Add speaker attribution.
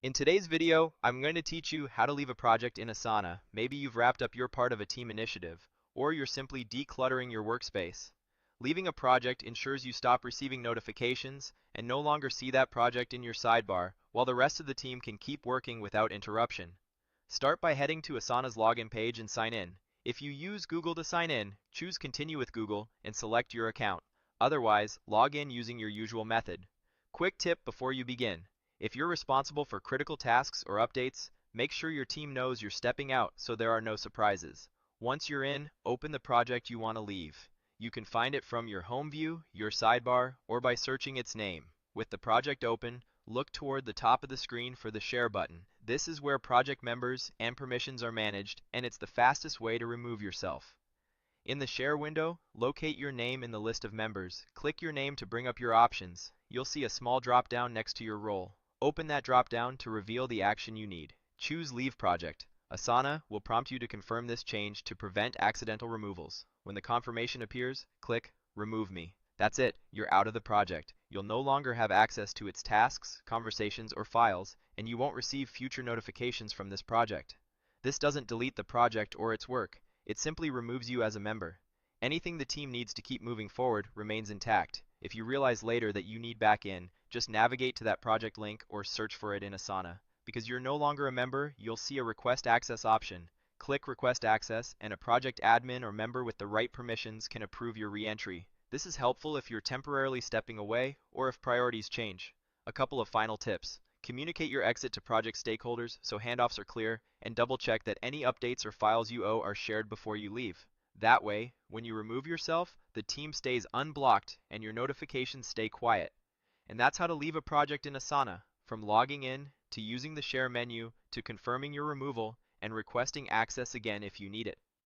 Speaker 1: In today's video, I'm going to teach you how to leave a project in Asana. Maybe you've wrapped up your part of a team initiative, or you're simply decluttering your workspace. Leaving a project ensures you stop receiving notifications and no longer see that project in your sidebar, while the rest of the team can keep working without interruption. Start by heading to Asana's login page and sign in. If you use Google to sign in, choose Continue with Google and select your account. Otherwise, log in using your usual method. Quick tip before you begin. If you're responsible for critical tasks or updates, make sure your team knows you're stepping out so there are no surprises. Once you're in, open the project you want to leave. You can find it from your home view, your sidebar, or by searching its name. With the project open, look toward the top of the screen for the Share button. This is where project members and permissions are managed, and it's the fastest way to remove yourself. In the Share window, locate your name in the list of members. Click your name to bring up your options. You'll see a small drop-down next to your role. Open that drop-down to reveal the action you need. Choose Leave Project. Asana will prompt you to confirm this change to prevent accidental removals. When the confirmation appears, click Remove Me. That's it, you're out of the project. You'll no longer have access to its tasks, conversations, or files, and you won't receive future notifications from this project. This doesn't delete the project or its work. It simply removes you as a member. Anything the team needs to keep moving forward remains intact. If you realize later that you need back in, just navigate to that project link or search for it in Asana. Because you're no longer a member, you'll see a Request Access option. Click Request Access, and a project admin or member with the right permissions can approve your re-entry. This is helpful if you're temporarily stepping away or if priorities change. A couple of final tips. Communicate your exit to project stakeholders so handoffs are clear, and double-check that any updates or files you owe are shared before you leave. That way, when you remove yourself, the team stays unblocked and your notifications stay quiet. And that's how to leave a project in Asana, from logging in, to using the Share menu, to confirming your removal, and requesting access again if you need it.